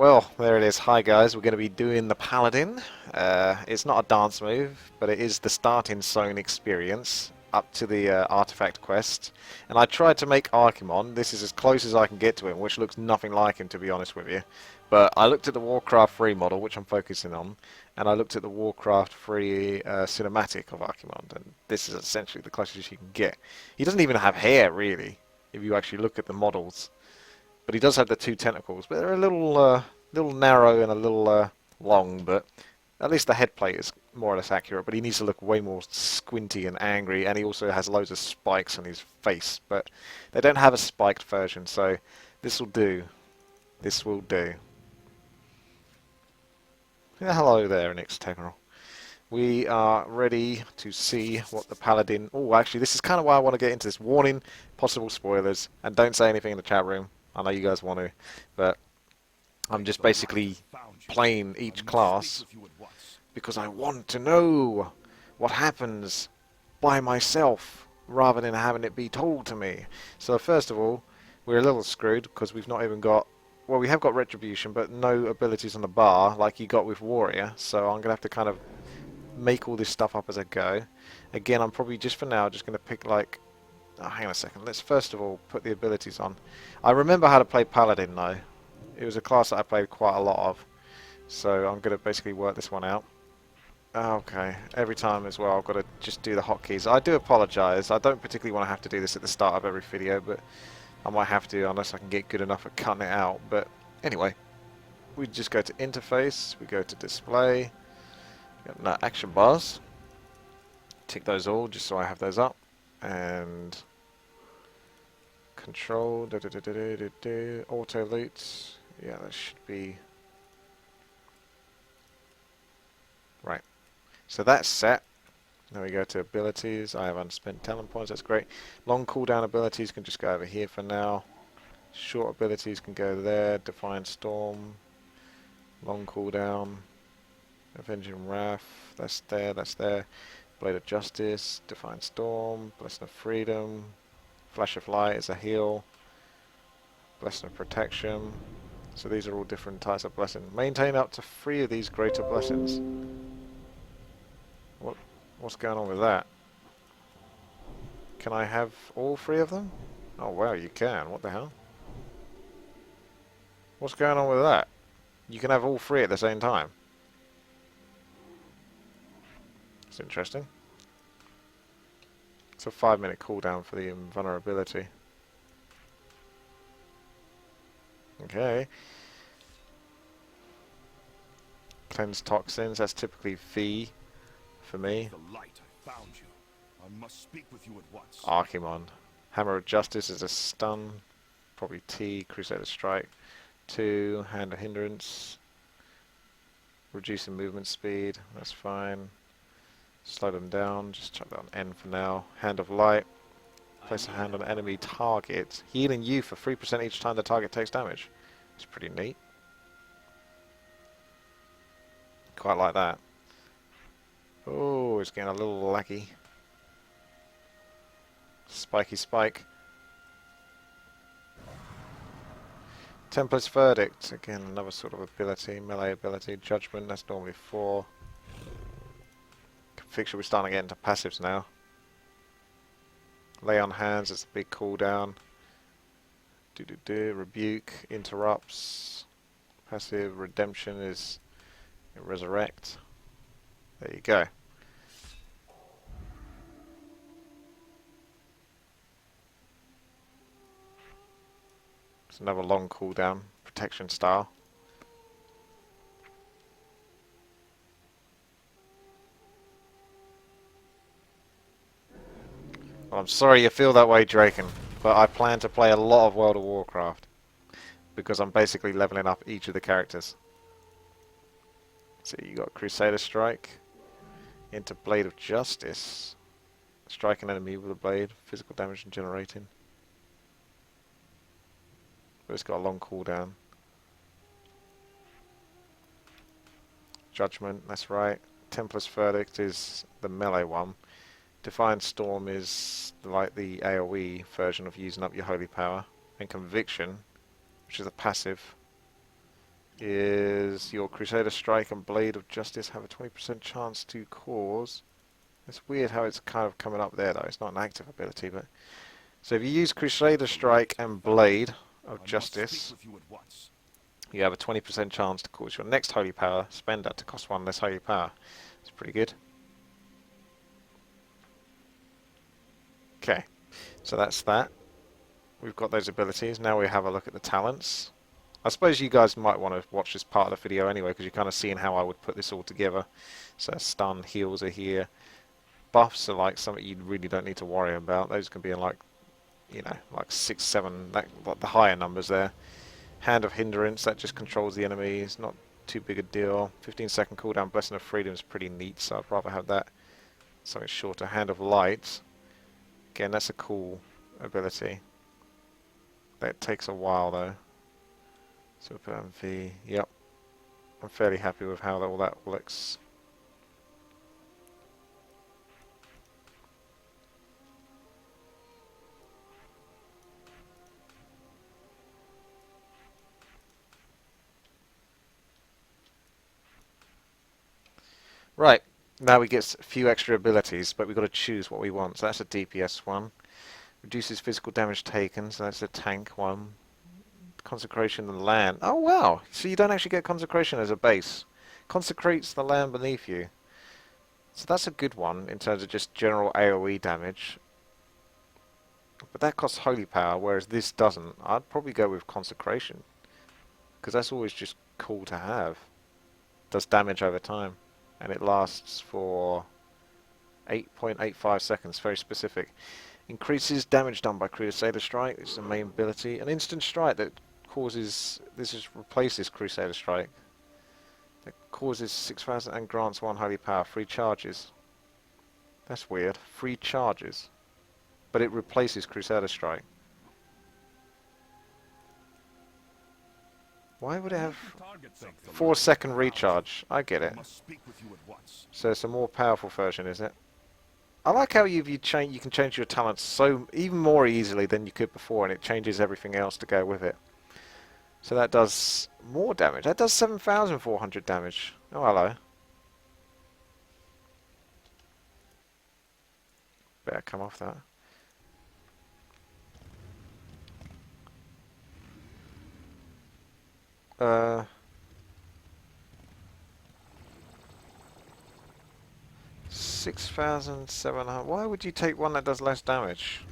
Well, there it is. Hi guys, we're going to be doing the Paladin. It's not a dance move, but it is the starting zone experience up to the artifact quest. And I tried to make Archimon. This is as close as I can get to him, which looks nothing like him, to be honest with you. But I looked at the Warcraft 3 model, which I'm focusing on, and I looked at the Warcraft 3 cinematic of Archimon, and this is essentially the closest you can get. He doesn't even have hair, really, if you actually look at the models. But he does have the two tentacles, but they're a little narrow and a little long. But at least the head plate is more or less accurate. But he needs to look way more squinty and angry, and he also has loads of spikes on his face. But they don't have a spiked version, so this will do. This will do. Yeah, hello there, Nixtegnal. We are ready to see what the Paladin... Oh, actually, this is kind of why I want to get into this. Warning, possible spoilers, and don't say anything in the chat room. I know you guys want to, but I'm just basically playing each class because I want to know what happens by myself rather than having it be told to me. So first of all, we're a little screwed because we've not even got... Well, we have got Retribution, but no abilities on the bar like you got with Warrior, so I'm going to have to kind of make all this stuff up as I go. Again, I'm probably just for now just going to pick like... Oh, hang on a second. Let's first of all put the abilities on. I remember how to play Paladin though. It was a class that I played quite a lot of. So I'm going to basically work this one out. Okay. Every time as well I've got to just do the hotkeys. I do apologise. I don't particularly want to have to do this at the start of every video, but I might have to unless I can get good enough at cutting it out. But anyway, we just go to interface. We go to display. Got action bars. Tick those all just so I have those up. And... control, auto loot, yeah, that should be right. So that's set. Now we go to abilities. I have unspent talent points, that's great. Long cooldown abilities can just go over here for now. Short abilities can go there. Defiant Storm, long cooldown, Avenging Wrath, that's there, that's there. Blade of Justice, Defiant Storm, Blessing of Freedom, Flash of Light is a heal. Blessing of Protection. So these are all different types of blessing. Maintain up to 3 of these greater blessings. What's going on with that? Can I have all 3 of them? Oh wow, you can. What the hell? What's going on with that? You can have all 3 at the same time. It's interesting. It's a 5-minute cooldown for the invulnerability. Okay. Cleanse toxins, that's typically V for me. The light, I found you. I must speak with you at once. Archimon. Hammer of Justice is a stun. Probably T, Crusader Strike. 2, Hand of Hindrance. Reducing movement speed, that's fine. Slow them down, just chuck that on N for now. Hand of Light. Place a hand on enemy target. Healing you for 3% each time the target takes damage. It's pretty neat. Quite like that. Oh, it's getting a little laggy. Spiky spike. Templar's Verdict. Again, another sort of ability. Melee ability. Judgment, that's normally 4. Conviction, we're starting to get into passives now. Lay on hands, it's a big cooldown. Rebuke, interrupts. Passive, redemption is resurrect. There you go. It's another long cooldown, protection style. Well, I'm sorry you feel that way, Draken, but I plan to play a lot of World of Warcraft because I'm basically leveling up each of the characters. So you got Crusader Strike into Blade of Justice. Strike an enemy with a blade, physical damage and generating. But it's got a long cooldown. Judgment, that's right. Templar's Verdict is the melee one. Defiant Storm is like the AoE version of using up your holy power. And Conviction, which is a passive, is your Crusader Strike and Blade of Justice have a 20% chance to cause. It's weird how it's kind of coming up there though. It's not an active ability, but so if you use Crusader Strike and Blade of Justice, you have a 20% chance to cause your next holy power. Spend that to cost one less holy power. It's pretty good. Okay, so that's that. We've got those abilities. Now we have a look at the talents. I suppose you guys might want to watch this part of the video anyway, because you're kind of seeing how I would put this all together. So stun, heals are here. Buffs are like something you really don't need to worry about. Those can be in like, you know, like 6, 7, like the higher numbers there. Hand of Hindrance, that just controls the enemy. It's not too big a deal. 15-second cooldown, Blessing of Freedom is pretty neat, so I'd rather have that. Something shorter. Hand of Light. Again, that's a cool ability. That takes a while though. Super MV, yep. I'm fairly happy with how all that looks. Right, now we get a few extra abilities, but we've got to choose what we want. So that's a DPS one. Reduces physical damage taken, so that's a tank one. Consecration of the land. Oh wow! So you don't actually get consecration as a base. Consecrates the land beneath you. So that's a good one in terms of just general AoE damage. But that costs holy power, whereas this doesn't. I'd probably go with consecration, because that's always just cool to have. Does damage over time, and it lasts for 8.85 seconds. Very specific. Increases damage done by Crusader Strike. This is the main ability. An instant strike that causes, replaces Crusader Strike. That causes 6,000 and grants 1 holy power. Free charges. That's weird. Free charges. But it replaces Crusader Strike. Why would it have 4-second recharge? I get it. So it's a more powerful version, is it? I like how you can change your talents so even more easily than you could before, and it changes everything else to go with it. So that does more damage. That does 7,400 damage. Oh, hello. Better come off that. Uh... 6,700. Why would you take one that does less damage?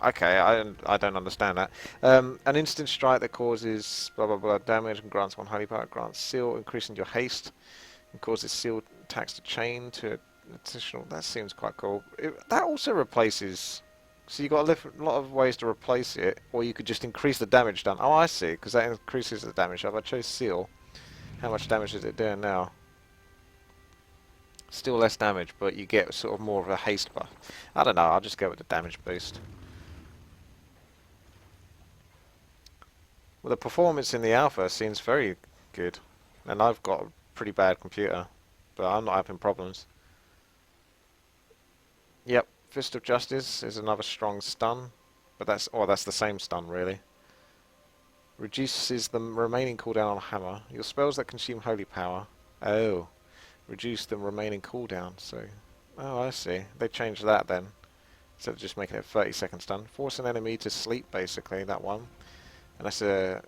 Okay, I don't understand that. An instant strike that causes blah blah blah damage and grants 1 holy power, grants seal, increasing your haste, and causes seal attacks to chain to additional. That seems quite cool. That also replaces. So you've got a lot of ways to replace it, or you could just increase the damage done. Oh, I see, because that increases the damage. If I chose seal, how much damage is it doing now? Still less damage, but you get sort of more of a haste buff. I don't know, I'll just go with the damage boost. Well, the performance in the alpha seems very good. And I've got a pretty bad computer, but I'm not having problems. Yep, Fist of Justice is another strong stun, but that's the same stun really. Reduces the remaining cooldown on hammer. Your spells that consume holy power. Oh, reduce the remaining cooldown. So, oh, I see. They changed that then, instead of just making it 30-second stun. Force an enemy to sleep, basically, that one. And that's a...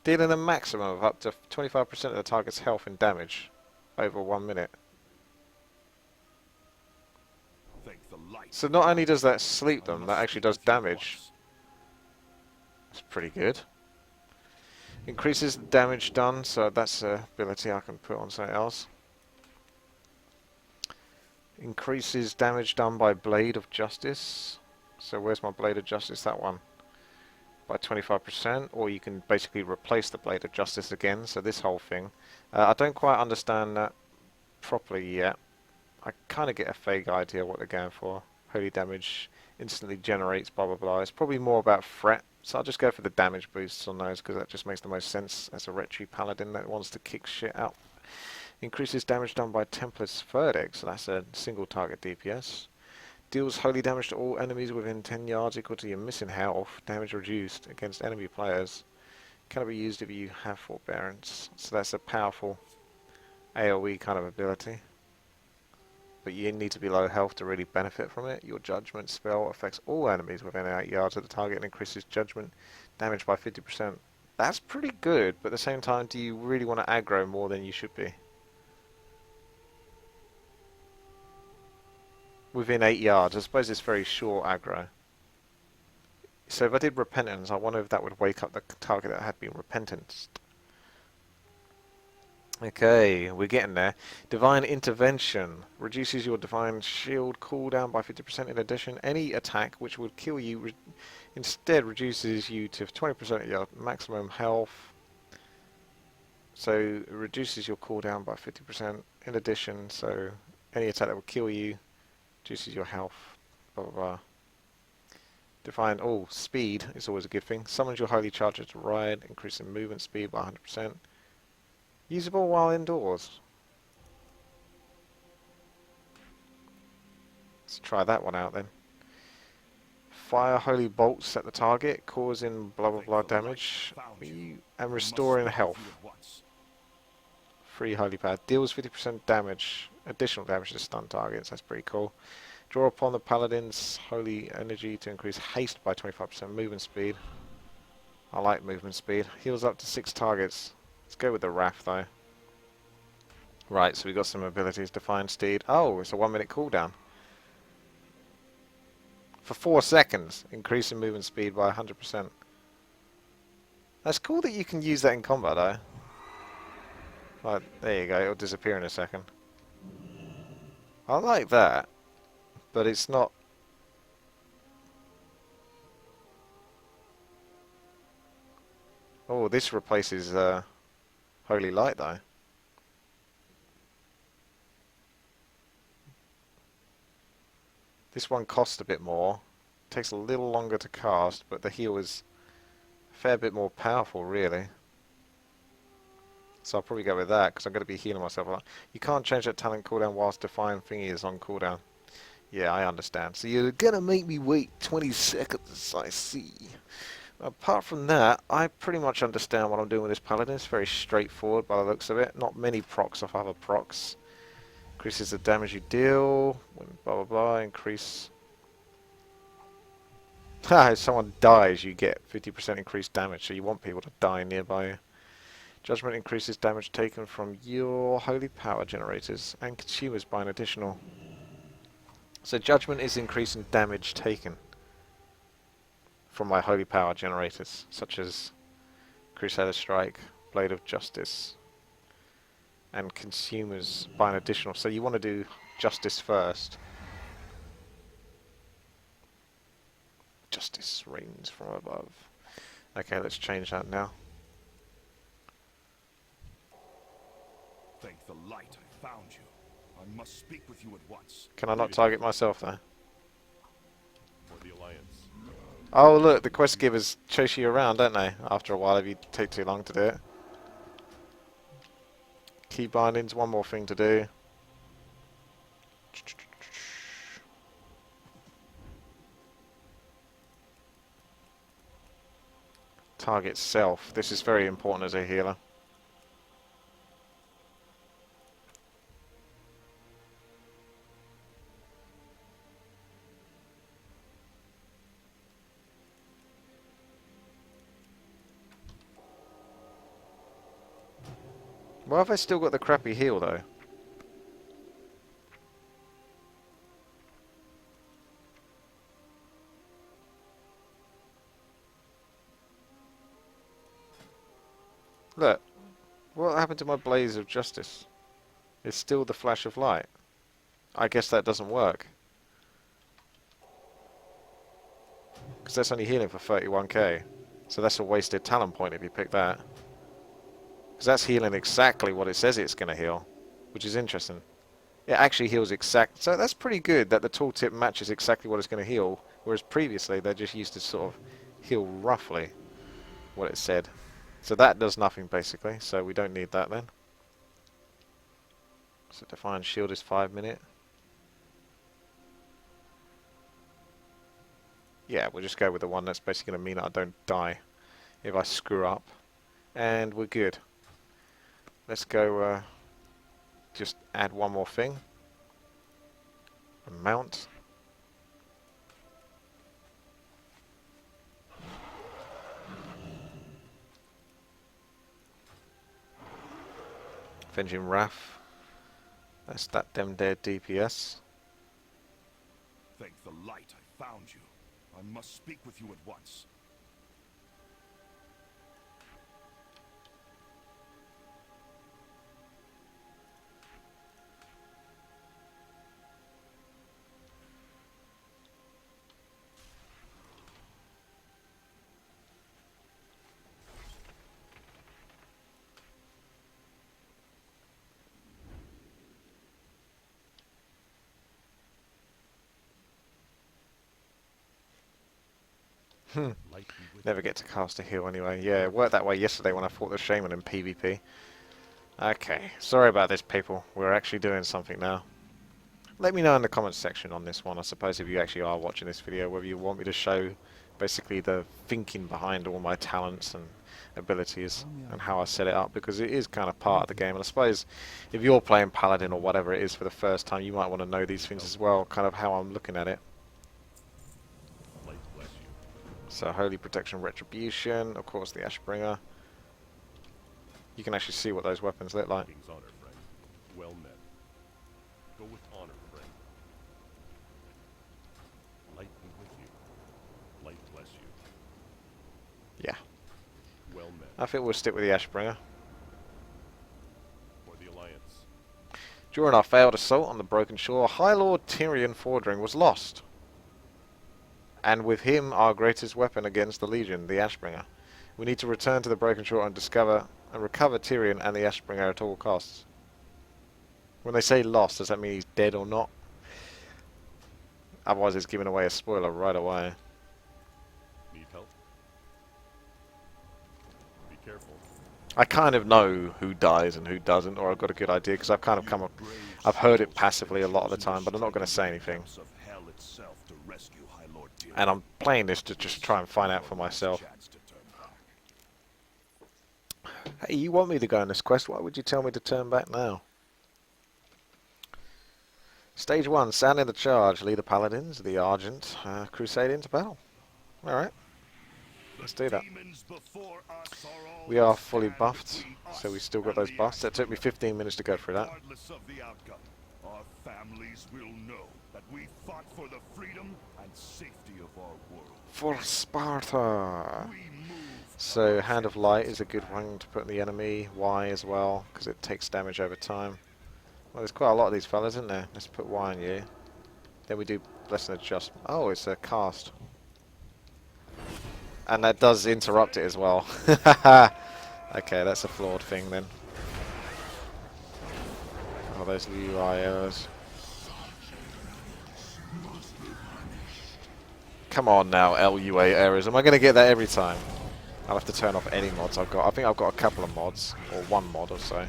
dealing a maximum of up to 25% of the target's health and damage over 1 minute. So not only does that sleep them, that actually does damage. That's pretty good. Increases the damage done, so that's an ability I can put on something else. Increases damage done by Blade of Justice. So where's my Blade of Justice? That one. By 25%, or you can basically replace the Blade of Justice again, so this whole thing. I don't quite understand that properly yet. I kind of get a vague idea what they're going for. Holy damage instantly generates blah blah blah. It's probably more about threat So I'll just go for the damage boosts on those because that just makes the most sense as a retry paladin that wants to kick shit out. Increases damage done by Templar's third egg, so that's a single target DPS. Deals holy damage to all enemies within 10 yards equal to your missing health. Damage reduced against enemy players. Cannot be used if you have forbearance. So that's a powerful AoE kind of ability. But you need to be low health to really benefit from it. Your judgment spell affects all enemies within 8 yards of the target and increases judgment damage by 50%. That's pretty good, but at the same time, do you really want to aggro more than you should be? Within 8 yards, I suppose it's very short aggro. So if I did repentance, I wonder if that would wake up the target that had been repentanced. Okay, we're getting there. Divine Intervention reduces your Divine Shield cooldown by 50%. In addition, any attack which would kill you instead reduces you to 20% of your maximum health. So it reduces your cooldown by 50%. In addition, so any attack that would kill you reduces your health. Blah blah blah. Divine, speed is always a good thing. Summons your Holy Charger to ride, increasing movement speed by 100%. Usable while indoors. Let's try that one out then. Fire Holy Bolts at the target, causing blah blah blah damage, and restoring health. Free Holy Pad. Deals 50% damage, additional damage to stun targets, that's pretty cool. Draw upon the Paladin's Holy Energy to increase haste by 25% movement speed. I like movement speed. Heals up to 6 targets. Let's go with the Wrath though. Right, so we've got some abilities. Define Steed. Oh, it's a 1 minute cooldown. For 4 seconds, increasing movement speed by 100%. That's cool that you can use that in combat though. Right, there you go, it'll disappear in a second. I like that, but it's not... Oh, this replaces Holy Light though. This one costs a bit more. Takes a little longer to cast, but the heal is a fair bit more powerful really. So I'll probably go with that because I'm going to be healing myself a lot. You can't change that talent cooldown whilst Define Thingy is on cooldown. Yeah, I understand. So you're going to make me wait 20 seconds, I see. Apart from that, I pretty much understand what I'm doing with this Paladin. It's very straightforward by the looks of it. Not many procs off other procs. Increases the damage you deal. Blah blah blah. Increase. If someone dies, you get 50% increased damage. So you want people to die nearby you. Judgment increases damage taken from your holy power generators and consumers by an additional. So Judgment is increasing damage taken from my holy power generators, such as Crusader Strike, Blade of Justice, and consumers by an additional. So you want to do Justice first. Justice reigns from above. Okay, let's change that now. Thank the light I found you. I must speak with you at once. Can I not target myself there? For the Alliance. Oh look, the quest givers chase you around, don't they? After a while, if you take too long to do it. Key bindings, one more thing to do. Target self. This is very important as a healer. Why have I still got the crappy heal though? Look, what happened to my Blaze of Justice? It's still the Flash of Light. I guess that doesn't work. Because that's only healing for 31k. So that's a wasted talent point if you pick that. Because that's healing exactly what it says it's going to heal. Which is interesting. It actually heals exact. So that's pretty good that the tooltip matches exactly what it's going to heal. Whereas previously they just used to sort of heal roughly what it said. So that does nothing basically, so we don't need that then. So Defiant Shield is 5 minute. Yeah, we'll just go with the one that's basically going to mean that I don't die if I screw up. And we're good. Let's go just add one more thing. A mount. Avenging Wrath. That's that them dead DPS. Thank the light I found you. I must speak with you at once. Never get to cast a heal anyway. Yeah, it worked that way yesterday when I fought the Shaman in PvP. Okay, sorry about this people. We're actually doing something now. Let me know in the comments section on this one, I suppose, if you actually are watching this video, whether you want me to show basically the thinking behind all my talents and abilities and how I set it up, because it is kind of part of the game. And I suppose if you're playing Paladin or whatever it is for the first time, you might want to know these things as well, kind of how I'm looking at it. So Holy Protection Retribution, of course the Ashbringer. You can actually see what those weapons look like. King's honor, friend. Well met. Go with honor, friend. Light be with you. Light bless you. Yeah. Well met. I think we'll stick with the Ashbringer. For the Alliance. During our failed assault on the Broken Shore, High Lord Tyrion Fordring was lost. And with him our greatest weapon against the Legion, the Ashbringer. We need to return to the Broken Shore and discover and recover Tyrion and the Ashbringer at all costs. When they say lost, does that mean he's dead or not? Otherwise it's giving away a spoiler right away. Need help? Be careful. I kind of know who dies and who doesn't, or I've got a good idea, because I've kind of I've heard it passively a lot of the time, but I'm not going to say anything. And I'm playing this to just try and find out for myself. Hey, you want me to go on this quest? Why would you tell me to turn back now? Stage 1, sounding the charge. Lead the Paladins, the Argent, crusade into battle. Alright. Let's do that. We are fully buffed, so we still got those buffs. That took me 15 minutes to go through that. Our families will know that we fought for the freedom and safety of our world. For Sparta! So, Hand of Light is a good one to put in the enemy. Y as well, because it takes damage over time. Well, there's quite a lot of these fellas, isn't there? Let's put Y on you. Then we do Blessing Adjustment. Oh, it's a cast. And that does interrupt it as well. Okay, that's a flawed thing then. Oh, those UI errors. Come on now, LUA errors. Am I going to get that every time? I'll have to turn off any mods I've got. I think I've got a couple of mods, or one mod or so.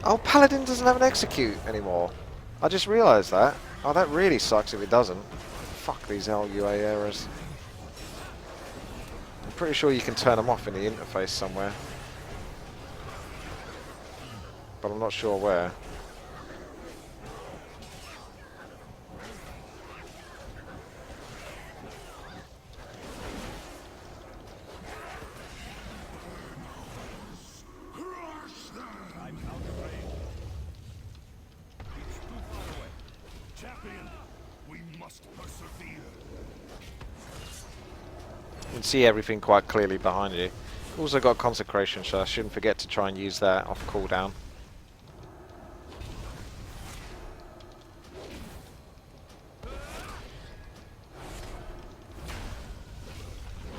Oh, Paladin doesn't have an execute anymore. I just realised that. Oh, that really sucks if it doesn't. Fuck these LUA errors. I'm pretty sure you can turn them off in the interface somewhere. But I'm not sure where. You can see everything quite clearly behind you. Also got Consecration, so I shouldn't forget to try and use that off cooldown.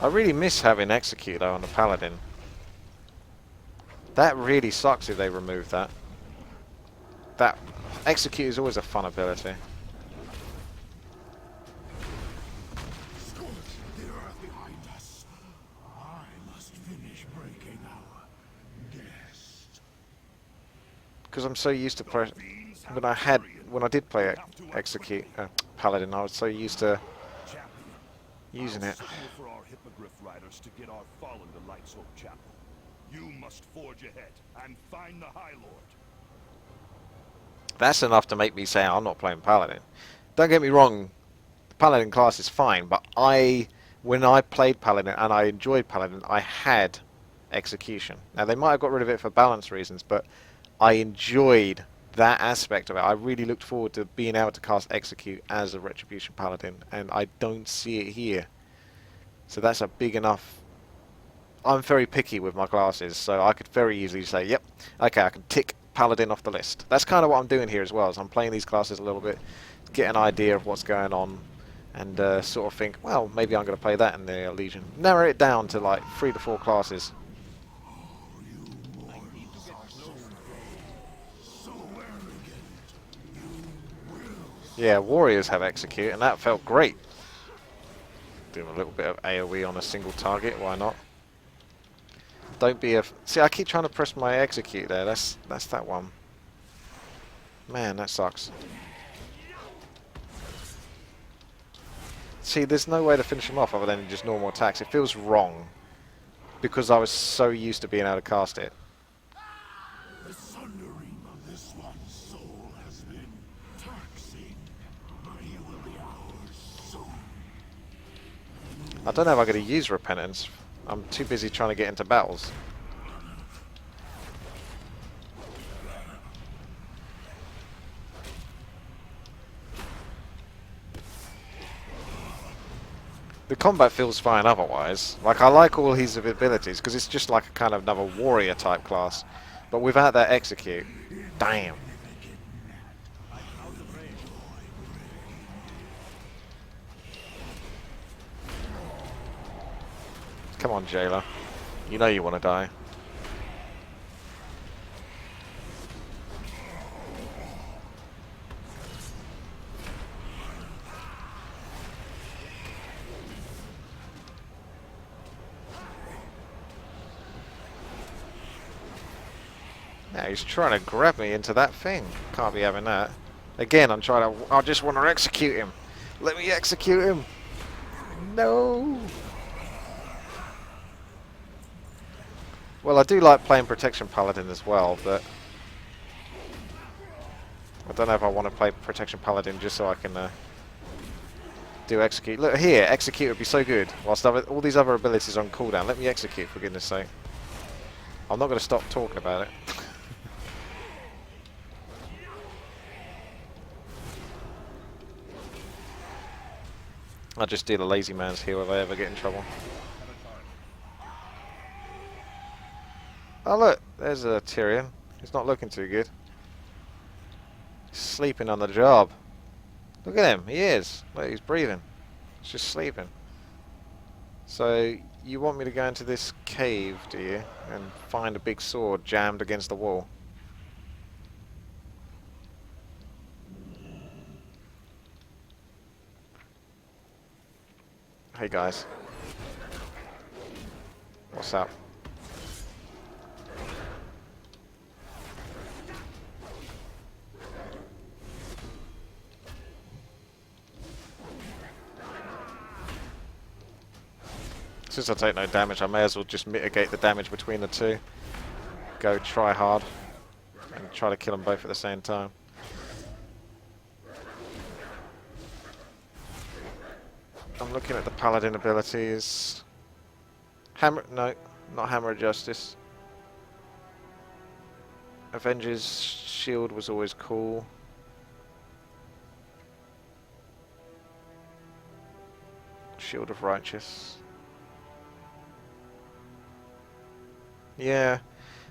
I really miss having Execute though on the Paladin. That really sucks if they remove that. That Execute is always a fun ability. because I'm so used to Fiends have when I did play have to execute Paladin, I was so used to Champion, using I'll it. signal for our hippogriff riders to get our fallen to Lightsoul Chapel. You must forge ahead and find the High Lord. That's enough to make me say I'm not playing Paladin. Don't get me wrong, the Paladin class is fine, but when I played Paladin and I enjoyed Paladin, I had execution. Now they might have got rid of it for balance reasons, but I enjoyed that aspect of it. I really looked forward to being able to cast execute as a Retribution Paladin, and I don't see it here. So that's a big enough. I'm very picky with my classes, so I could very easily say, yep, okay, I can tick Paladin off the list. That's kind of what I'm doing here as well, is I'm playing these classes a little bit, get an idea of what's going on, and sort of think, well, maybe I'm going to play that in the Legion. Narrow it down to like 3 to 4 classes. Yeah, warriors have execute, and that felt great. Doing a little bit of AoE on a single target, why not? Don't be a... See, I keep trying to press my execute there. That's that one. Man, that sucks. See, there's no way to finish him off other than just normal attacks. It feels wrong because I was so used to being able to cast it. The sundering of this one's soul has been taxing, but he will be ours soon. I don't know if I'm going to use repentance. I'm too busy trying to get into battles. The combat feels fine otherwise. Like, I like all his abilities because it's just like a kind of another warrior type class. But without that execute, damn. Come on, Jailer. You know you want to die. Now he's trying to grab me into that thing. Can't be having that. Again, I'm trying to... I just want to execute him. Let me execute him. No. Well, I do like playing Protection Paladin as well, but... I don't know if I want to play Protection Paladin just so I can do execute. Look here, execute would be so good. Whilst all these other abilities are on cooldown. Let me execute, for goodness sake. I'm not going to stop talking about it. I'll just do the lazy man's heal if I ever get in trouble. Oh look, there's a Tyrion. He's not looking too good. He's sleeping on the job. Look at him, he is. Look, he's breathing. He's just sleeping. So, you want me to go into this cave, do you? And find a big sword jammed against the wall? Hey guys. What's up? Since I take no damage, I may as well just mitigate the damage between the two. Go try hard and try to kill them both at the same time. I'm looking at the Paladin abilities. Hammer... No, not Hammer of Justice. Avenger's Shield was always cool. Shield of Righteous. Yeah.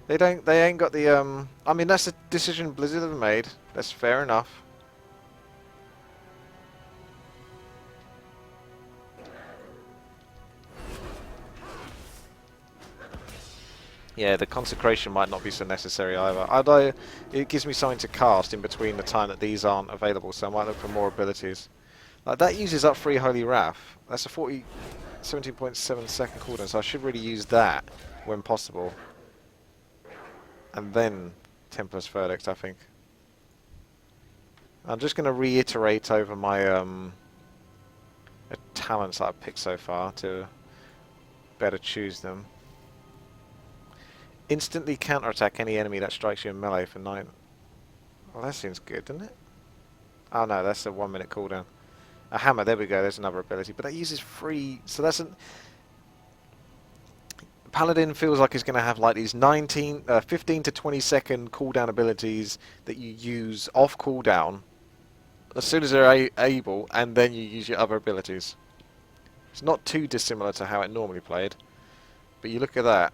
They ain't got the, I mean, that's a decision Blizzard have made. That's fair enough. Yeah, the consecration might not be so necessary either. Although it gives me something to cast in between the time that these aren't available, so I might look for more abilities. Like that uses up 3 Holy Wrath. That's a 17.7 second cooldown, so I should really use that when possible. And then Templar's Verdict, I think. I'm just going to reiterate over my talents that I've picked so far to better choose them. Instantly counterattack any enemy that strikes you in melee for 9. Well, that seems good, doesn't it? Oh no, that's a 1 minute cooldown. A hammer, there we go, there's another ability. But that uses free, so that's an... Paladin feels like he's going to have like these 15 to 20 second cooldown abilities that you use off cooldown as soon as they're able, and then you use your other abilities. It's not too dissimilar to how it normally played, but you look at that.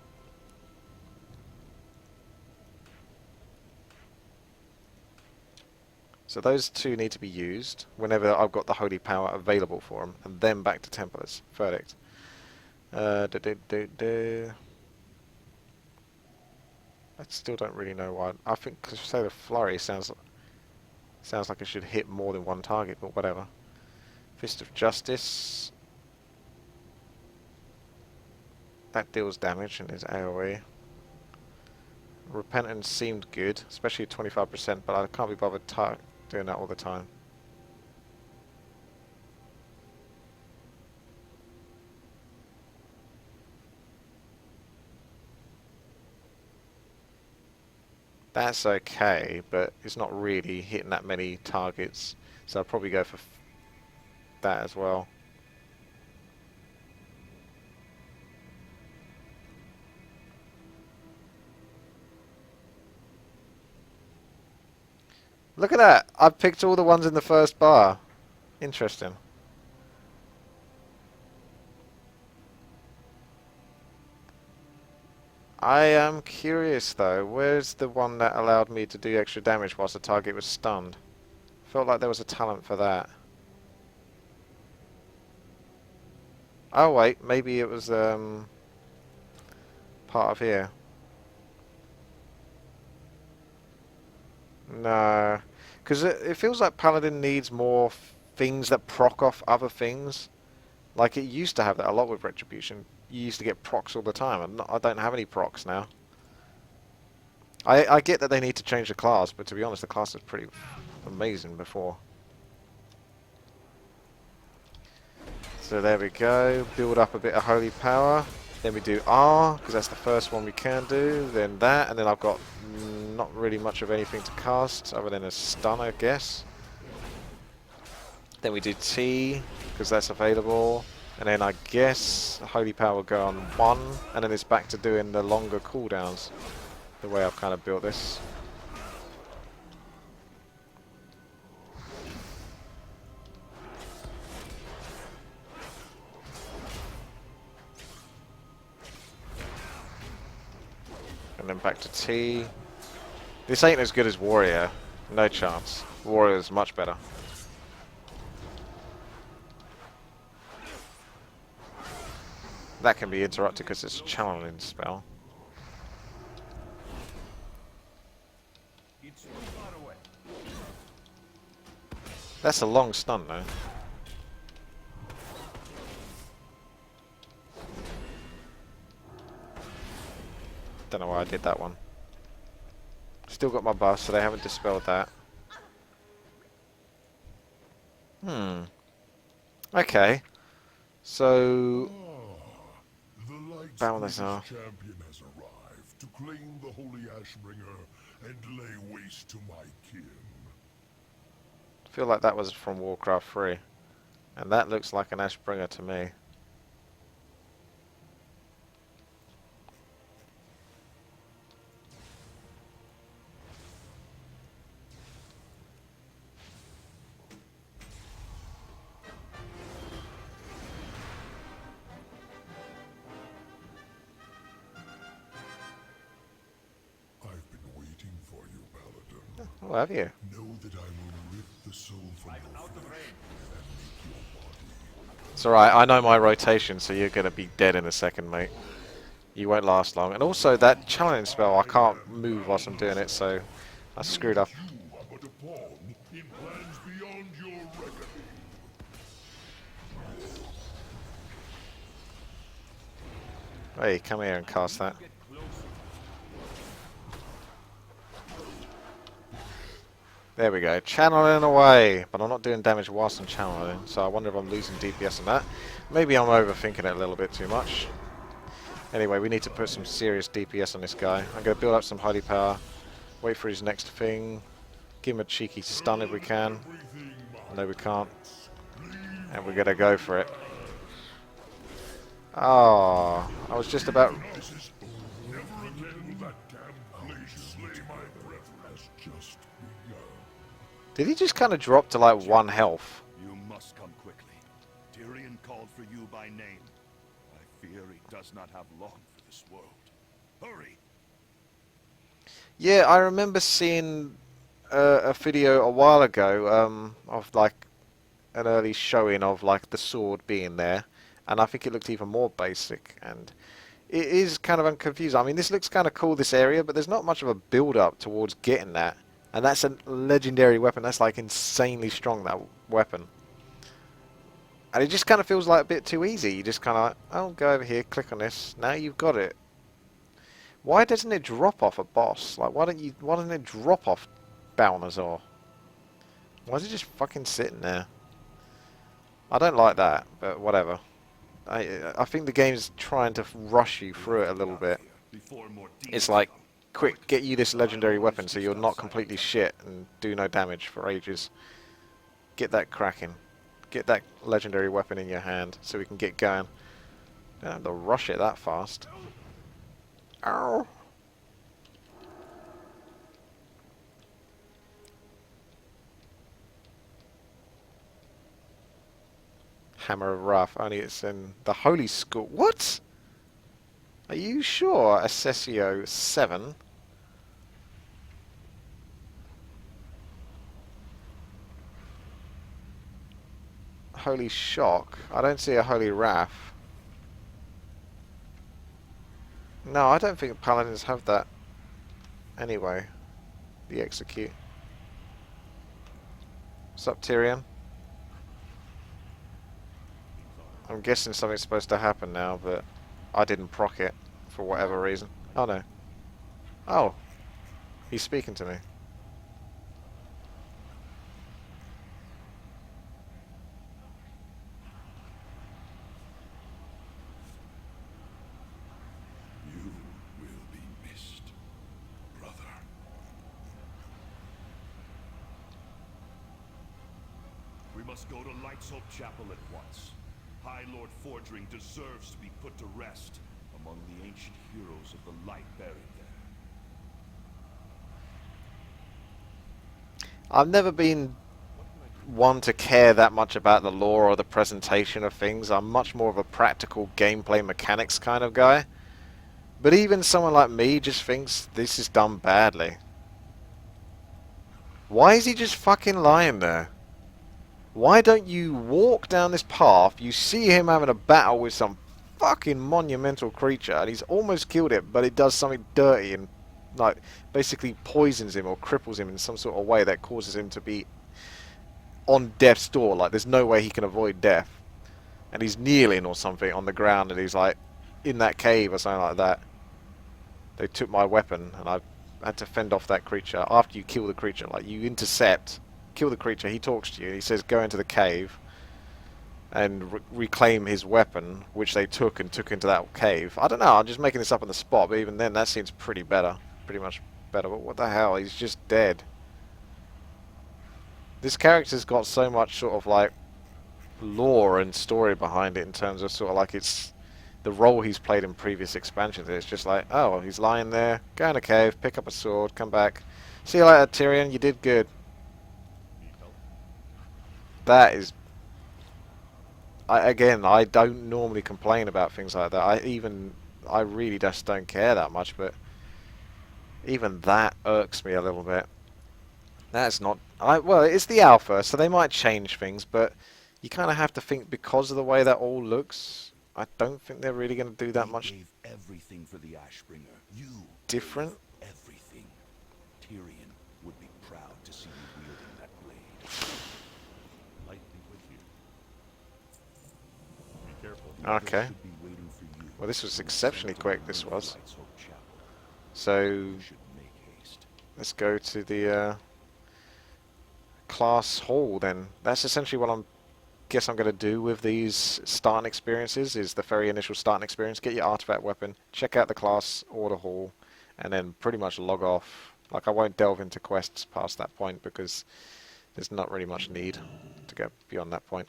So those two need to be used whenever I've got the holy power available for them, and then back to Templar's Verdict. I still don't really know why. I think, cause say the flurry sounds like it should hit more than one target, but whatever. Fist of Justice. That deals damage and is AoE. Repentance seemed good, especially at 25%, but I can't be bothered doing that all the time. That's okay, but it's not really hitting that many targets, so I'll probably go for that as well. Look at that! I've picked all the ones in the first bar. Interesting. I am curious though, where's the one that allowed me to do extra damage whilst the target was stunned? Felt like there was a talent for that. Oh wait, maybe it was part of here. No, because it feels like Paladin needs more things that proc off other things. Like it used to have that a lot with Retribution. You used to get procs all the time, and I don't have any procs now. I get that they need to change the class, but to be honest, the class was pretty amazing before. So there we go. Build up a bit of holy power. Then we do R, because that's the first one we can do. Then that, and then I've got not really much of anything to cast, other than a stun, I guess. Then we do T, because that's available. And then I guess holy power will go on 1, and then it's back to doing the longer cooldowns. The way I've kind of built this. And then back to T. This ain't as good as Warrior. No chance. Warrior is much better. That can be interrupted because it's a channeling spell. That's a long stun though. Don't know why I did that one. Still got my buff, so they haven't dispelled that. Okay. So Balance champion has arrived to claim the holy Ashbringer and lay waste to my kin. I feel like that was from Warcraft 3. And that looks like an Ashbringer to me. I've been waiting for you, Paladin. Oh, have you? Know that I will rip the soul from your flesh and make your body. It's alright, I know my rotation, so you're going to be dead in a second, mate. You won't last long. And also, that challenge spell, I can't move whilst I'm doing it, so I screwed up. You are but a pawn in plans beyond your reckoning. Hey, come here and cast that. There we go. Channeling away. But I'm not doing damage whilst I'm channeling, so I wonder if I'm losing DPS on that. Maybe I'm overthinking it a little bit too much. Anyway, we need to put some serious DPS on this guy. I'm going to build up some holy power. Wait for his next thing. Give him a cheeky stun if we can. No, we can't. And we're going to go for it. Oh, I was just about... Never again will that damn place slay my brethren has just begun. Did he just kind of drop to like 1 health? You must come quickly. Tyrion called for you by name. I fear he does not have long for this world. Hurry! Yeah, I remember seeing a video a while ago of like an early showing of like the sword being there, and I think it looked even more basic, and it is kind of unconfusing. I mean, this looks kind of cool, this area, but there's not much of a build-up towards getting that, and that's a legendary weapon. That's like insanely strong, that weapon. And it just kind of feels like a bit too easy. You just kind of like, oh, go over here, click on this, now you've got it. Why doesn't it drop off a boss? Like, why doesn't it drop off Balnazar? Why is it just fucking sitting there? I don't like that, but whatever. I think the game's trying to rush you through it a little bit. It's like, quick, get you this legendary weapon so you're not completely shit and do no damage for ages. Get that cracking. Get that legendary weapon in your hand so we can get going. Don't have to rush it that fast. Ow! Hammer of Wrath. Only it's in the Holy School. What? Are you sure? Assessio 7. Holy Shock. I don't see a Holy Wrath. No, I don't think Paladins have that. Anyway. The Execute. What's up, Tyrion? I'm guessing something's supposed to happen now, but I didn't proc it for whatever reason. Oh no. Oh. He's speaking to me. You will be missed, brother. We must go to Light's Hope Chapel at once. High Lord Fordring deserves to be put to rest among the ancient heroes of the light buried there. I've never been one to care that much about the lore or the presentation of things. I'm much more of a practical gameplay mechanics kind of guy. But even someone like me just thinks this is done badly. Why is he just fucking lying there? Why don't you walk down this path, you see him having a battle with some fucking monumental creature, and he's almost killed it, but it does something dirty and, like, basically poisons him or cripples him in some sort of way that causes him to be on death's door. Like, there's no way he can avoid death. And he's kneeling or something on the ground, and he's, like, in that cave or something like that. They took my weapon, and I had to fend off that creature. After you kill the creature, like, you intercept... Kill the creature, he talks to you, and he says go into the cave and reclaim his weapon, which they took and took into that cave. I don't know, I'm just making this up on the spot, but even then that seems pretty much better, but what the hell, he's just dead. This character's got so much sort of like lore and story behind it in terms of sort of like it's the role he's played in previous expansions. It's just like, oh, he's lying there, go in a cave, pick up a sword, come back. See you later, Tyrion, you did good. That is... Again, I don't normally complain about things like that. I really just don't care that much, but even that irks me a little bit. That's not... well, it's the alpha, so they might change things, but you kind of have to think because of the way that all looks, I don't think they're really going to do that much Gave everything for the Ashbringer. You different. gave everything. Tyrion would be proud to see you wielding that blade. Light be with you. Be careful. Okay. Should be waiting for you. Well, this was exceptionally quick, this was. Light's Hope Chapel. So, You should make haste. let's go to the class hall then. That's essentially what I'm going to do with these starting experiences, is the very initial starting experience. Get your artifact weapon, check out the class order hall, and then pretty much log off. Like, I won't delve into quests past that point because there's not really much need to go beyond that point.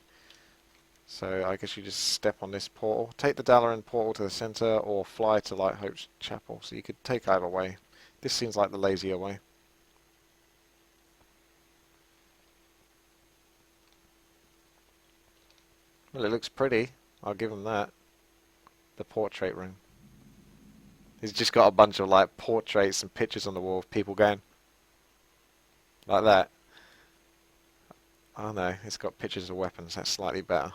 So I guess you just step on this portal, take the Dalaran portal to the center, or fly to Lighthope's Chapel. So you could take either way. This seems like the lazier way. Well, it looks pretty. I'll give him that. The portrait room. He's just got a bunch of like portraits and pictures on the wall of people going like that. Oh no, it's got pictures of weapons. That's slightly better.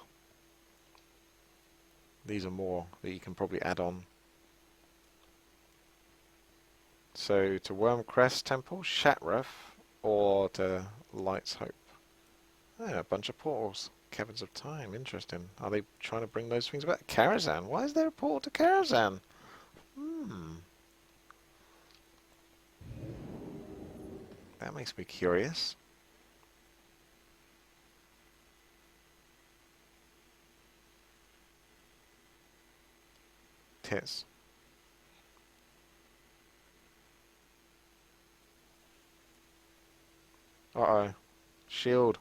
These are more that you can probably add on. So to Wormcrest Temple, Shatrath, or to Light's Hope. Yeah, a bunch of portals. Caverns of Time, interesting. Are they trying to bring those things back? Karazhan, why is there a portal to Karazhan? That makes me curious. Tits. Uh-oh. Shield.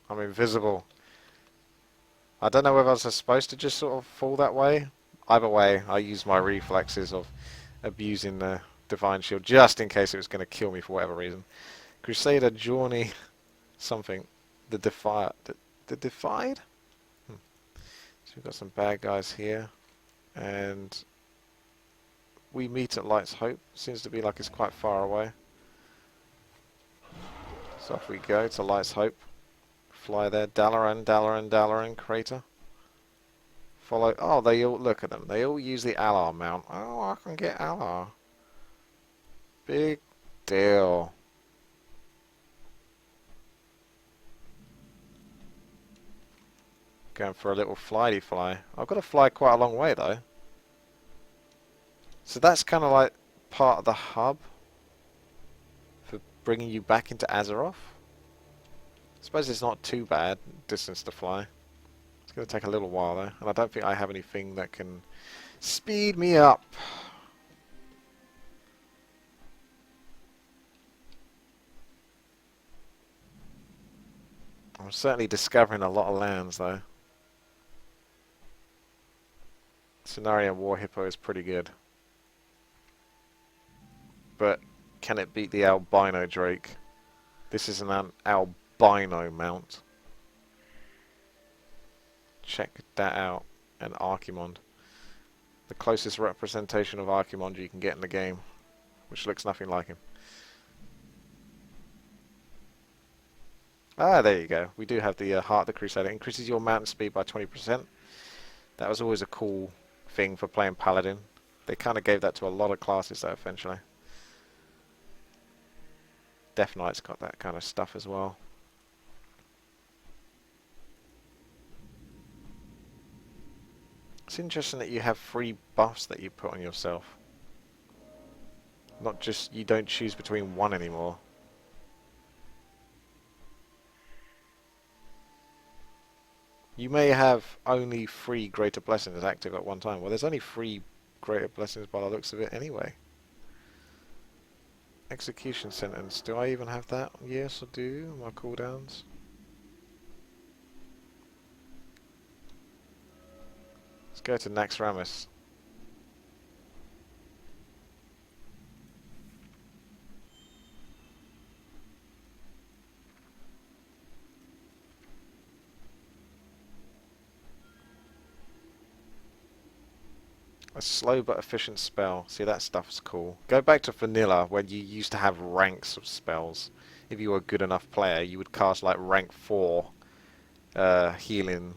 I'm invisible. I don't know whether I was supposed to just sort of fall that way. Either way, I used my reflexes of abusing the Divine Shield just in case it was going to kill me for whatever reason. Crusader Journey something. The Defied. The Defied? So we've got some bad guys here. And we meet at Light's Hope. Seems to be like it's quite far away. So off we go to Light's Hope. Fly there. Dalaran crater. Follow. Oh, they all, look at them. They all use the Alar mount. Oh, I can get Alar. Big deal. Going for a little flighty fly. I've got to fly quite a long way though. So that's kind of like part of the hub for bringing you back into Azeroth. I suppose it's not too bad distance to fly. It's going to take a little while though, and I don't think I have anything that can speed me up. I'm certainly discovering a lot of lands though. Scenario War Hippo is pretty good. But can it beat the Albino Drake? This is an albino mount. Check that out. An Archimond. The closest representation of Archimond you can get in the game, which looks nothing like him. Ah, there you go. We do have the Heart of the Crusader. Increases your mountain speed by 20%. That was always a cool thing for playing Paladin. They kind of gave that to a lot of classes though, eventually. Death Knight's got that kind of stuff as well. It's interesting that you have free buffs that you put on yourself. Not just, you don't choose between one anymore. You may have only 3 Greater Blessings active at one time. Well, there's only 3 Greater Blessings by the looks of it anyway. Execution Sentence. Do I even have that? Yes, I do. My cooldowns. Let's go to Naxxramas. A slow but efficient spell. See, that stuff's cool. Go back to vanilla when you used to have ranks of spells. If you were a good enough player, you would cast like rank 4 healing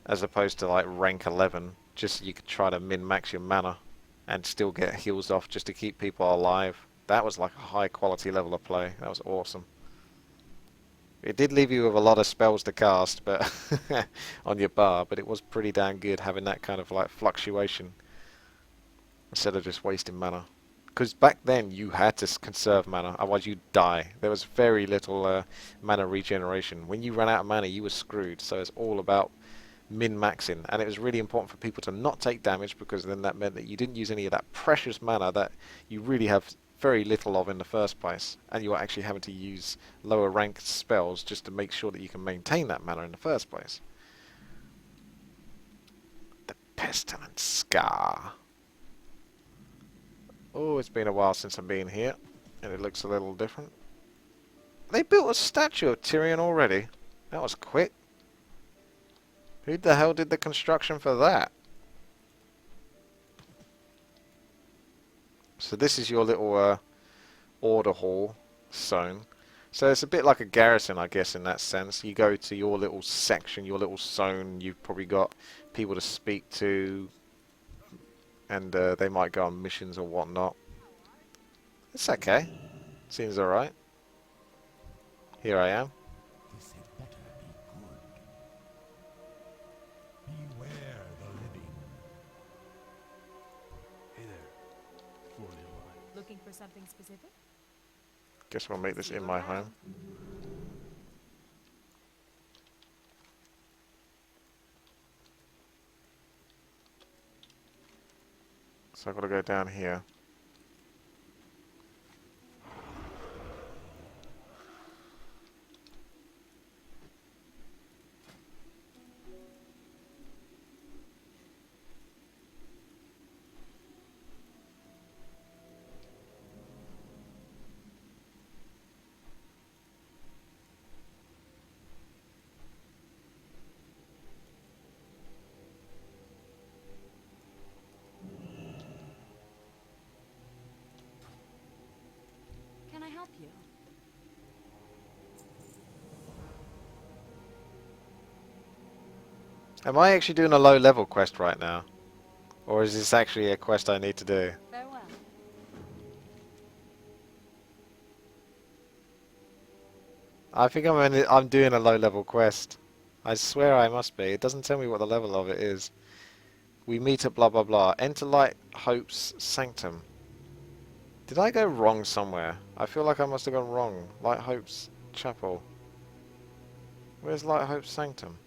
as opposed to like rank 11. Just so you could try to min-max your mana and still get heals off just to keep people alive. That was like a high quality level of play. That was awesome. It did leave you with a lot of spells to cast but on your bar, but it was pretty damn good having that kind of like fluctuation instead of just wasting mana. because back then you had to conserve mana, otherwise you'd die. There was very little mana regeneration. When you ran out of mana, you were screwed. So it's all about min-maxing, and it was really important for people to not take damage, because then that meant that you didn't use any of that precious mana that you really have very little of in the first place, and you were actually having to use lower ranked spells just to make sure that you can maintain that mana in the first place. The Pestilent Scar. Oh, it's been a while since I've been here, and it looks a little different. They built a statue of Tyrion already. That was quick. Who the hell did the construction for that? So this is your little order hall zone. So it's a bit like a garrison, I guess, in that sense. You go to your little section, your little zone. You've probably got people to speak to, and they might go on missions or whatnot. It's okay. Seems alright. Here I am. This had better be good. Beware the living. Hey there. Floor near mine. Looking for something specific? Guess we'll make this in my home. So I've got to go down here. Can I help you? Am I actually doing a low level quest right now? Or is this actually a quest I need to do? Farewell. I think I'm doing a low level quest. I swear I must be. It doesn't tell me what the level of it is. We meet at blah blah blah. Enter Light Hope's Sanctum. Did I go wrong somewhere? I feel like I must have gone wrong. Light Hope's Chapel. Where's Light Hope's Sanctum?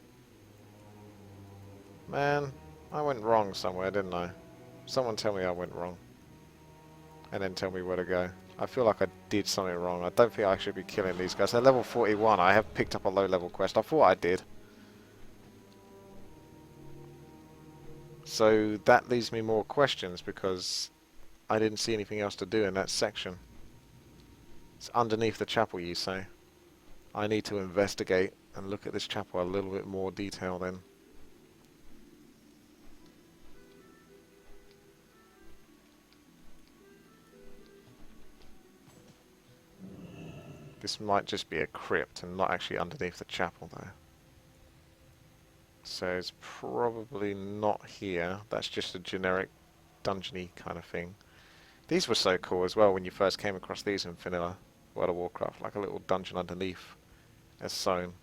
Man, I went wrong somewhere, didn't I? Someone tell me I went wrong. And then tell me where to go. I feel like I did something wrong. I don't think I should be killing these guys. They're level 41. I have picked up a low level quest. I thought I did. So that leaves me more questions, because I didn't see anything else to do in that section. It's underneath the chapel, you say. I need to investigate and look at this chapel a little bit more detail then. This might just be a crypt and not actually underneath the chapel though. So it's probably not here. That's just a generic dungeony kind of thing. These were so cool as well when you first came across these in vanilla World of Warcraft, like a little dungeon underneath as sewn.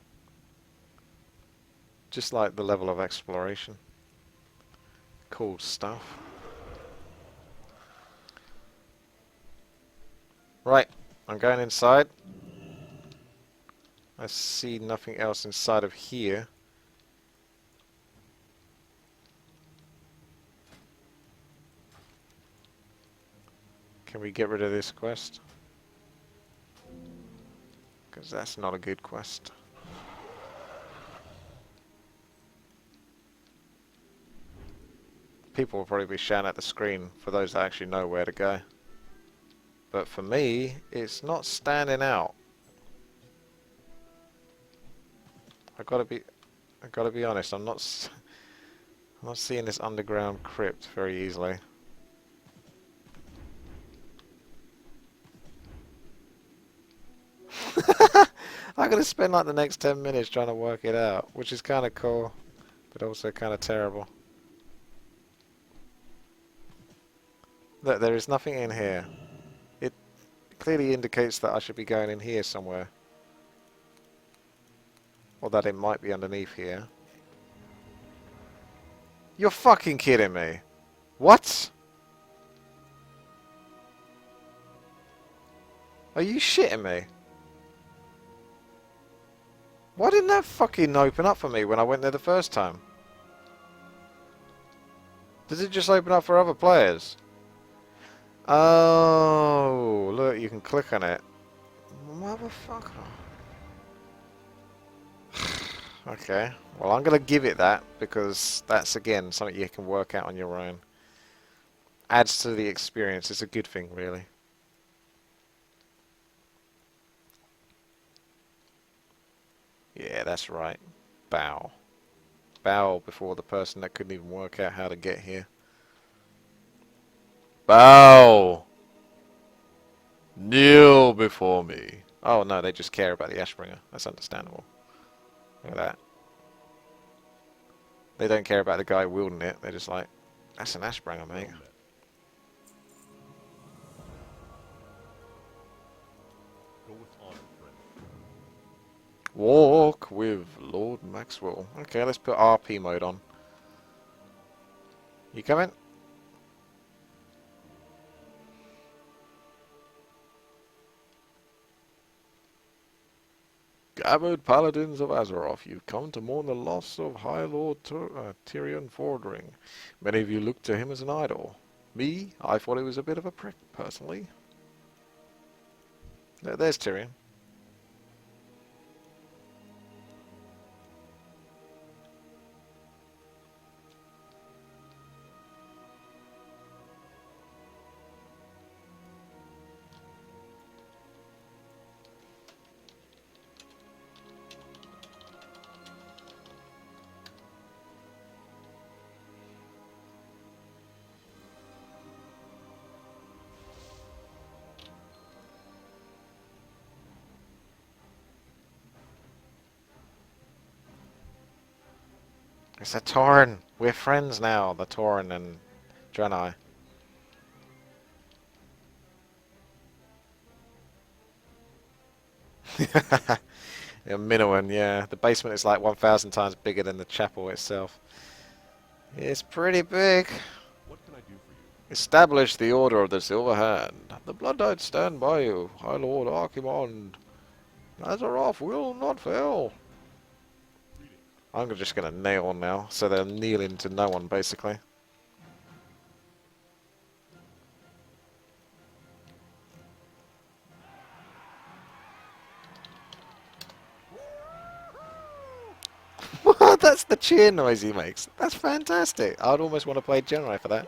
Just like the level of exploration. Cool stuff. Right, I'm going inside. I see nothing else inside of here. Can we get rid of this quest? Because that's not a good quest. People will probably be shouting at the screen for those that actually know where to go. But for me, it's not standing out. I gotta be honest. I'm not seeing this underground crypt very easily. I'm gonna spend like the next 10 minutes trying to work it out, which is kind of cool, but also kind of terrible. Look, there is nothing in here. It clearly indicates that I should be going in here somewhere. Or that it might be underneath here. You're fucking kidding me. What? Are you shitting me? Why didn't that fucking open up for me when I went there the first time? Does it just open up for other players? Oh, look, you can click on it. Motherfucker. Okay, well I'm going to give it that because that's again something you can work out on your own. Adds to the experience, it's a good thing really. Yeah, that's right. Bow. Bow before the person that couldn't even work out how to get here. Bow! Kneel before me. Oh no, they just care about the Ashbringer. That's understandable. Look at that. They don't care about the guy wielding it. They're just like, that's an Ashbringer, mate. Go with honor, friend. Walk with Lord Maxwell. Okay, let's put RP mode on. You coming? Gathered Paladins of Azeroth, you've come to mourn the loss of High Lord Tyrion Fordring. Many of you look to him as an idol. Me, I thought he was a bit of a prick, personally. There's Tyrion. It's a Tauren. We're friends now, the Tauren and Draenei. Yeah, Minoan, yeah. The basement is like 1,000 times bigger than the chapel itself. It's pretty big. What can I do for you? Establish the Order of the Silver Hand. The Blood-Eyed stand by you. High Lord Archimond. Azeroth will not fail. I'm just going to nail now, so they're kneeling to no one, basically. What? That's the cheer noise he makes. That's fantastic. I'd almost want to play Jedi for that.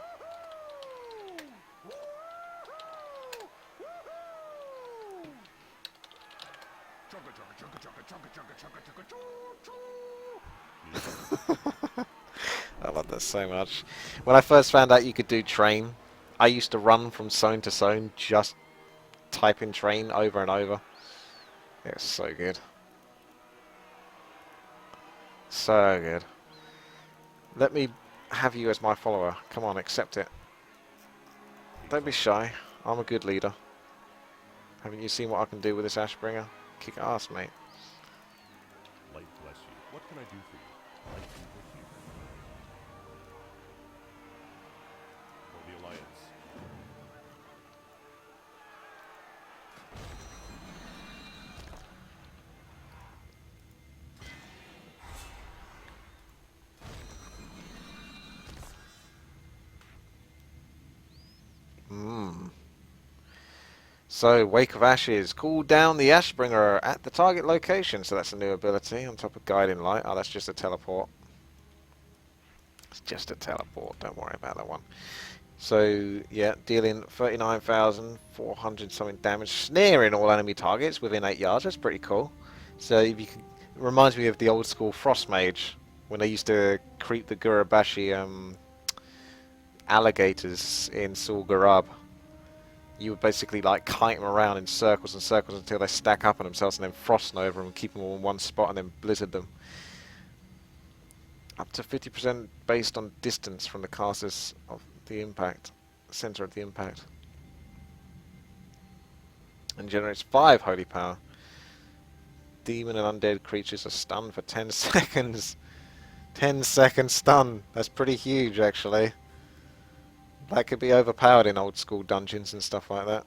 I love that so much. When I first found out you could do train, I used to run from zone to zone, just typing train over and over. It's so good. So good. Let me have you as my follower. Come on, accept it. Don't be shy. I'm a good leader. Haven't you seen what I can do with this Ashbringer? Kick ass, mate. Light bless you. What can I do for you? Light be with you. For the Alliance. So, Wake of Ashes. Cool down the Ashbringer at the target location. So that's a new ability on top of Guiding Light. Oh, that's just a teleport. It's just a teleport. Don't worry about that one. So, yeah, dealing 39,400 something damage. Snaring all enemy targets within 8 yards. That's pretty cool. So, if you can, it reminds me of the old school Frost Mage. When they used to creep the Gurabashi alligators in Sul Garab. You would basically like kite them around in circles and circles until they stack up on themselves and then frost over them and keep them all in one spot and then blizzard them. Up to 50% based on distance from the casters of the impact, center of the impact. And generates 5 holy power. Demon and undead creatures are stunned for 10 seconds. 10-second stun. That's pretty huge actually. That could be overpowered in old school dungeons and stuff like that.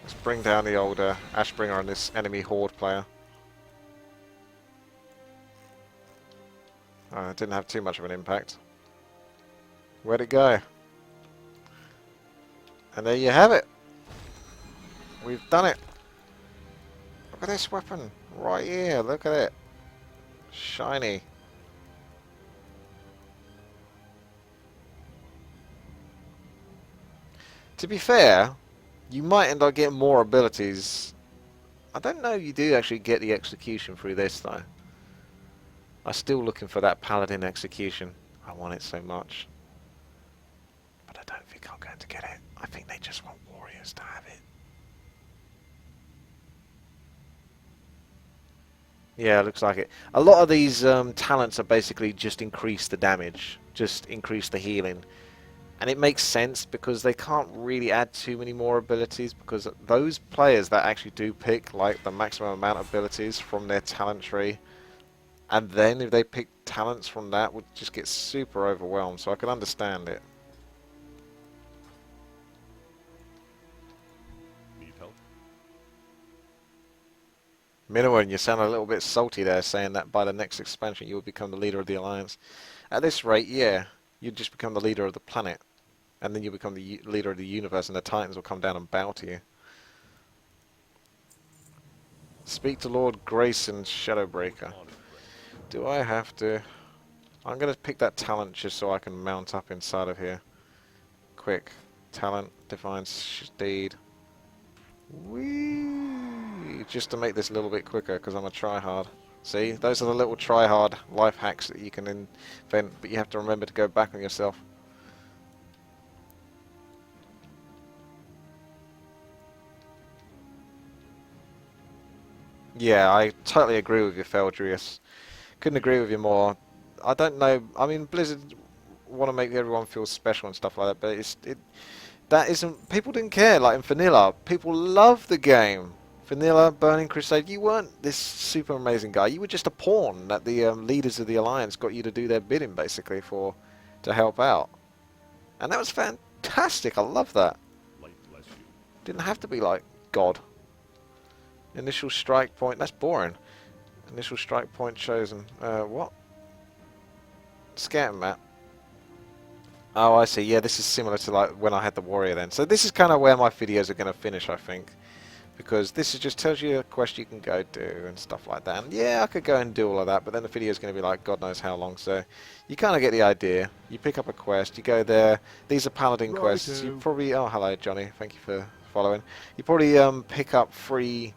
Let's bring down the older Ashbringer on this enemy horde player. It didn't have too much of an impact. Where'd it go? And there you have it. We've done it. Look at this weapon. Right here. Look at it. Shiny. To be fair, you might end up getting more abilities. I don't know if you do actually get the execution through this though. I'm still looking for that Paladin execution. I want it so much. But I don't think I'm going to get it. I think they just want warriors to have it. Yeah, looks like it. A lot of these talents are basically just increase the damage. Just increase the healing. And it makes sense because they can't really add too many more abilities, because those players that actually do pick like the maximum amount of abilities from their talent tree, and then if they pick talents from that, would just get super overwhelmed. So I can understand it. Need help? Minoan, you sound a little bit salty there, saying that by the next expansion you will become the leader of the Alliance. At this rate, yeah, you'd just become the leader of the planet. And then you become the leader of the universe, and the Titans will come down and bow to you. Speak to Lord Grayson Shadowbreaker. On it, friend. Do I have to? I'm going to pick that talent just so I can mount up inside of here. Quick. Talent. Divine Steed. Whee! Just to make this a little bit quicker, because I'm a tryhard. See? Those are the little tryhard life hacks that you can invent, but you have to remember to go back on yourself. Yeah, I totally agree with you, Feldrius. Couldn't agree with you more. I don't know. I mean, Blizzard want to make everyone feel special and stuff like that, but that isn't. People didn't care. Like in Vanilla, people loved the game. Vanilla, Burning Crusade. You weren't this super amazing guy. You were just a pawn that the leaders of the Alliance got you to do their bidding, basically, to help out. And that was fantastic. I love that. Light bless you. Didn't have to be like God. Initial strike point. That's boring. Initial strike point chosen. What? Scatter map. Oh, I see. Yeah, this is similar to like when I had the warrior then. So this is kind of where my videos are going to finish, I think. Because this is just tells you a quest you can go do and stuff like that. And yeah, I could go and do all of that, but then the video is going to be like God knows how long. So you kind of get the idea. You pick up a quest, you go there. These are Paladin quests. You probably... Oh, hello, Johnny. Thank you for following. You probably pick up 3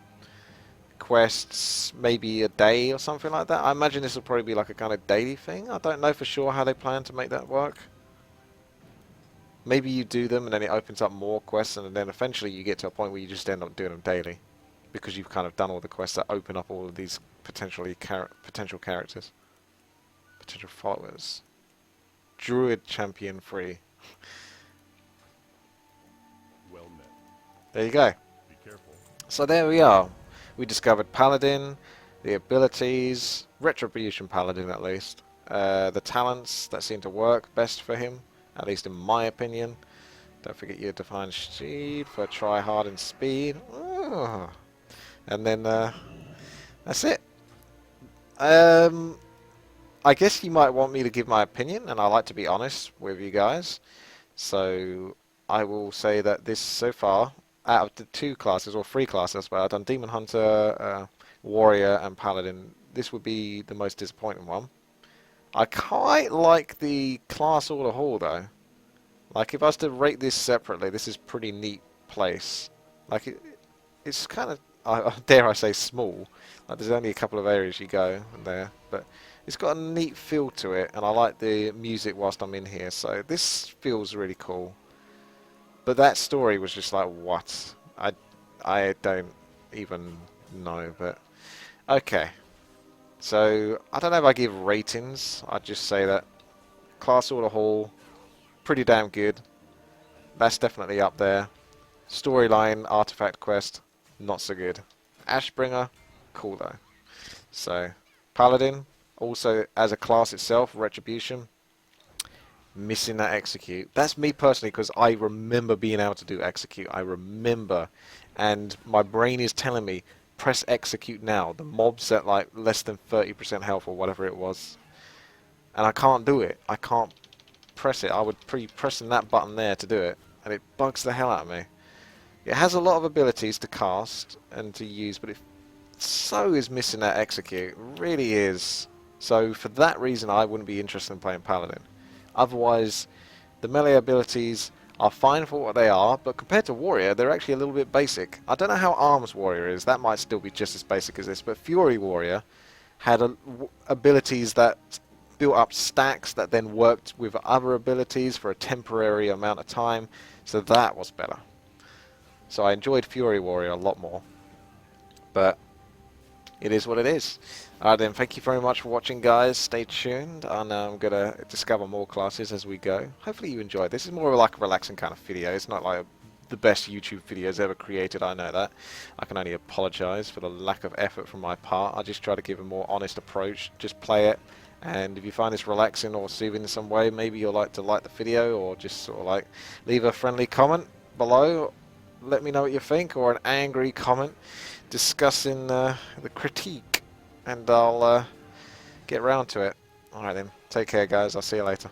quests maybe a day or something like that. I imagine this will probably be like a kind of daily thing. I don't know for sure how they plan to make that work. Maybe you do them and then it opens up more quests, and then eventually you get to a point where you just end up doing them daily because you've kind of done all the quests that open up all of these potential characters, potential followers. Druid Champion 3. Well met. There you go. Be careful. So there we are. We discovered Paladin, the abilities, Retribution Paladin at least, the talents that seem to work best for him, at least in my opinion. Don't forget your Divine Steed for try hard and speed. Oh. And then that's it. I guess you might want me to give my opinion, and I like to be honest with you guys. So I will say that this so far, out of the 2 classes, or 3 classes, where I've done Demon Hunter, Warrior, and Paladin, this would be the most disappointing one. I quite like the class order hall, though. Like, if I was to rate this separately, this is a pretty neat place. Like, it's kind of, dare I say, small. Like, there's only a couple of areas you go there, but it's got a neat feel to it, and I like the music whilst I'm in here, so this feels really cool. But that story was just like, what? I don't even know, but okay. So I don't know if I give ratings. I'd just say that class order hall, pretty damn good. That's definitely up there. Storyline, artifact quest, not so good. Ashbringer, cool though. So Paladin, also as a class itself, Retribution, missing that execute. That's me personally, because I remember being able to do execute. I remember, and my brain is telling me, press execute now. The mob's at like less than 30% health or whatever it was, and I can't do it. I can't press it. I would pressing that button there to do it, and it bugs the hell out of me. It has a lot of abilities to cast and to use, but it so is missing that execute. It really is. So for that reason, I wouldn't be interested in playing Paladin. Otherwise, the melee abilities are fine for what they are, but compared to Warrior, they're actually a little bit basic. I don't know how Arms Warrior is. That might still be just as basic as this, but Fury Warrior had abilities that built up stacks that then worked with other abilities for a temporary amount of time, so that was better. So I enjoyed Fury Warrior a lot more. But it is what it is. Alright then, thank you very much for watching, guys. Stay tuned. I know I'm going to discover more classes as we go. Hopefully you enjoyed. This is more like a relaxing kind of video. It's not like the best YouTube videos ever created, I know that. I can only apologise for the lack of effort from my part. I just try to give a more honest approach. Just play it. And if you find this relaxing or soothing in some way, maybe you'll like to like the video, or just sort of like leave a friendly comment below. Let me know what you think, or an angry comment discussing the critique, and I'll get round to it. Alright then, take care guys, I'll see you later.